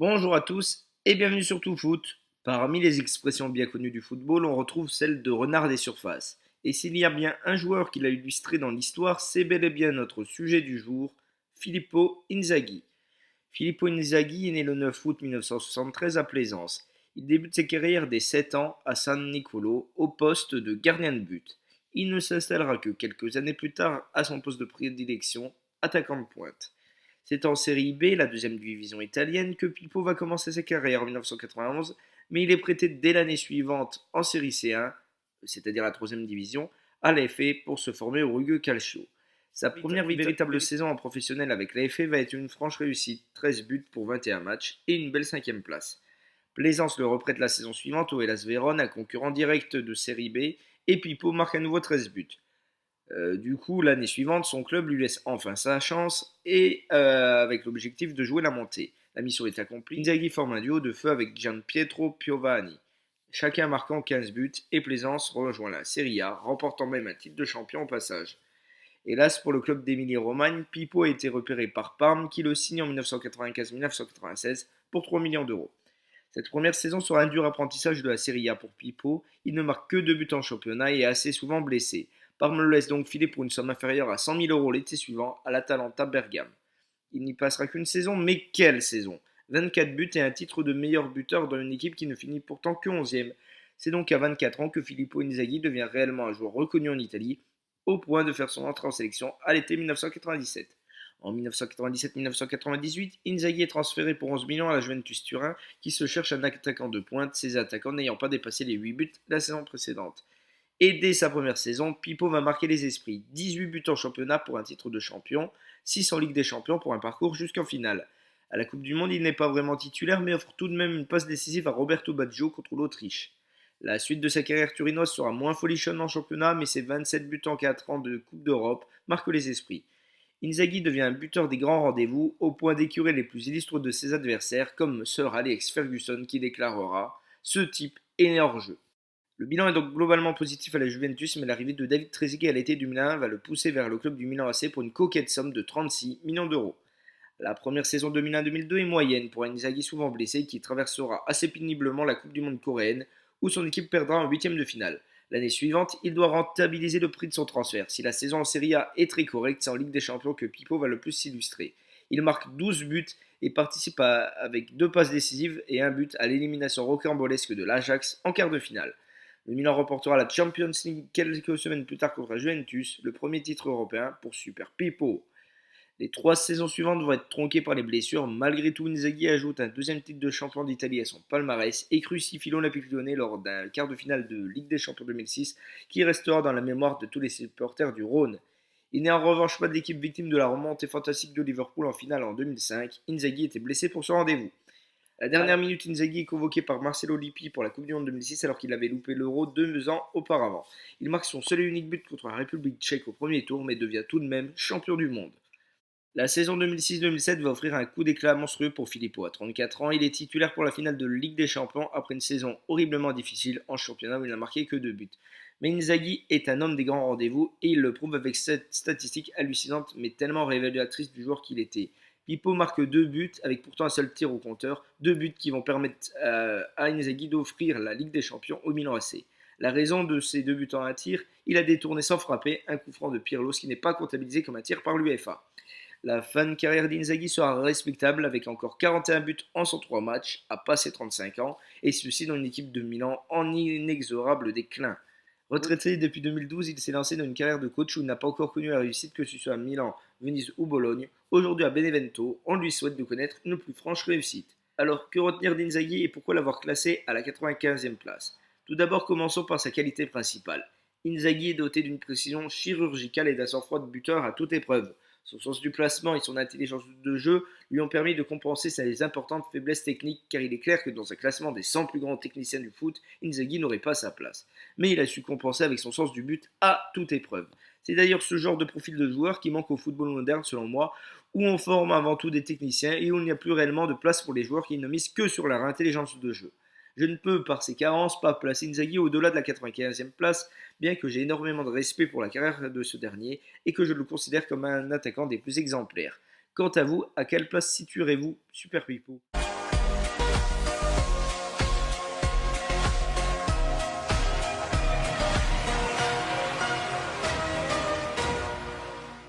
Bonjour à tous et bienvenue sur Tout Foot. Parmi les expressions bien connues du football, on retrouve celle de renard des surfaces. Et s'il y a bien un joueur qui l'a illustré dans l'histoire, c'est bel et bien notre sujet du jour, Filippo Inzaghi. Filippo Inzaghi est né le 9 août 1973 à Plaisance. Il débute ses carrières dès 7 ans à San Nicolo au poste de gardien de but. Il ne s'installera que quelques années plus tard à son poste de prédilection, attaquant de pointe. C'est en Série B, la deuxième division italienne, que Pippo va commencer sa carrière en 1991, mais il est prêté dès l'année suivante en Série C1, c'est-à-dire la troisième division, à l'AFE pour se former au rugueux Calcio. Sa première véritable saison en professionnel avec l'AFE va être une franche réussite, 13 buts pour 21 matchs et une belle cinquième place. Plaisance le reprête la saison suivante au Hellas Vérone, un concurrent direct de Série B, et Pippo marque à nouveau 13 buts. Du coup, l'année suivante, son club lui laisse enfin sa chance et avec l'objectif de jouer la montée. La mission est accomplie. Inzaghi forme un duo de feu avec Gianpietro Piovani, chacun marquant 15 buts et Plaisance rejoint la Serie A, remportant même un titre de champion au passage. Hélas pour le club d'Émilie-Romagne, Pippo a été repéré par Parme qui le signe en 1995-1996 pour 3 millions d'euros. Cette première saison sera un dur apprentissage de la Serie A pour Pippo, il ne marque que 2 buts en championnat et est assez souvent blessé. Parme le laisse donc filer pour une somme inférieure à 100 000 euros l'été suivant à l'Atalanta Bergame. Il n'y passera qu'une saison, mais quelle saison! 24 buts et un titre de meilleur buteur dans une équipe qui ne finit pourtant que 11e. C'est donc à 24 ans que Filippo Inzaghi devient réellement un joueur reconnu en Italie, au point de faire son entrée en sélection à l'été 1997. En 1997-1998, Inzaghi est transféré pour 11 millions à la Juventus Turin, qui se cherche un attaquant de pointe, ses attaquants n'ayant pas dépassé les 8 buts la saison précédente. Et dès sa première saison, Pippo va marquer les esprits. 18 buts en championnat pour un titre de champion, 6 en Ligue des Champions pour un parcours jusqu'en finale. À la Coupe du Monde, il n'est pas vraiment titulaire, mais offre tout de même une passe décisive à Roberto Baggio contre l'Autriche. La suite de sa carrière turinoise sera moins folichonne en championnat, mais ses 27 buts en 4 ans de Coupe d'Europe marquent les esprits. Inzaghi devient un buteur des grands rendez-vous, au point d'écurer les plus illustres de ses adversaires, comme Sir Alex Ferguson qui déclarera « Ce type est né hors jeu ». Le bilan est donc globalement positif à la Juventus, mais l'arrivée de David Trezeguet à l'été du Milan va le pousser vers le club du Milan AC pour une coquette somme de 36 millions d'euros. La première saison 2001-2002 est moyenne pour un Inzaghi souvent blessé qui traversera assez péniblement la Coupe du Monde coréenne, où son équipe perdra en huitième de finale. L'année suivante, il doit rentabiliser le prix de son transfert. Si la saison en Serie A est très correcte, c'est en Ligue des Champions que Pippo va le plus s'illustrer. Il marque 12 buts et participe avec 2 passes décisives et un but à l'élimination rocambolesque de l'Ajax en quart de finale. Le Milan remportera la Champions League quelques semaines plus tard contre la Juventus, le premier titre européen pour Super Pippo. Les 3 saisons suivantes vont être tronquées par les blessures. Malgré tout, Inzaghi ajoute un deuxième titre de champion d'Italie à son palmarès et crucifie l'Olympique Lyonnais lors d'un quart de finale de Ligue des Champions 2006 qui restera dans la mémoire de tous les supporters du Rhône. Il n'est en revanche pas de l'équipe victime de la remontée fantastique de Liverpool en finale en 2005. Inzaghi était blessé pour ce rendez-vous. À la dernière minute, Inzaghi est convoqué par Marcelo Lippi pour la Coupe du Monde 2006 alors qu'il avait loupé l'Euro 2 ans auparavant. Il marque son seul et unique but contre la République tchèque au premier tour mais devient tout de même champion du monde. La saison 2006-2007 va offrir un coup d'éclat monstrueux pour Filippo. À 34 ans, il est titulaire pour la finale de Ligue des Champions après une saison horriblement difficile en championnat où il n'a marqué que 2 buts. Mais Inzaghi est un homme des grands rendez-vous et il le prouve avec cette statistique hallucinante mais tellement révélatrice du joueur qu'il était. Pippo marque 2 buts avec pourtant un seul tir au compteur, 2 buts qui vont permettre à Inzaghi d'offrir la Ligue des Champions au Milan AC. La raison de ces 2 buts en un tir, il a détourné sans frapper un coup franc de Pirlo, ce qui n'est pas comptabilisé comme un tir par l'UEFA. La fin de carrière d'Inzaghi sera respectable avec encore 41 buts en 103 matchs, à passer 35 ans, et ceci dans une équipe de Milan en inexorable déclin. Retraité depuis 2012, il s'est lancé dans une carrière de coach où il n'a pas encore connu la réussite que ce soit à Milan, Venise ou Bologne. Aujourd'hui à Benevento, on lui souhaite de connaître une plus franche réussite. Alors, que retenir d'Inzaghi et pourquoi l'avoir classé à la 95e place? Tout d'abord, commençons par sa qualité principale. Inzaghi est doté d'une précision chirurgicale et d'un sang-froid de buteur à toute épreuve. Son sens du placement et son intelligence de jeu lui ont permis de compenser ses importantes faiblesses techniques car il est clair que dans un classement des 100 plus grands techniciens du foot, Inzaghi n'aurait pas sa place. Mais il a su compenser avec son sens du but à toute épreuve. C'est d'ailleurs ce genre de profil de joueur qui manque au football moderne selon moi, où on forme avant tout des techniciens et où il n'y a plus réellement de place pour les joueurs qui ne misent que sur leur intelligence de jeu. Je ne peux, par ses carences, pas placer Inzaghi au-delà de la 95e place, bien que j'ai énormément de respect pour la carrière de ce dernier et que je le considère comme un attaquant des plus exemplaires. Quant à vous, à quelle place situerez-vous Super Pippo?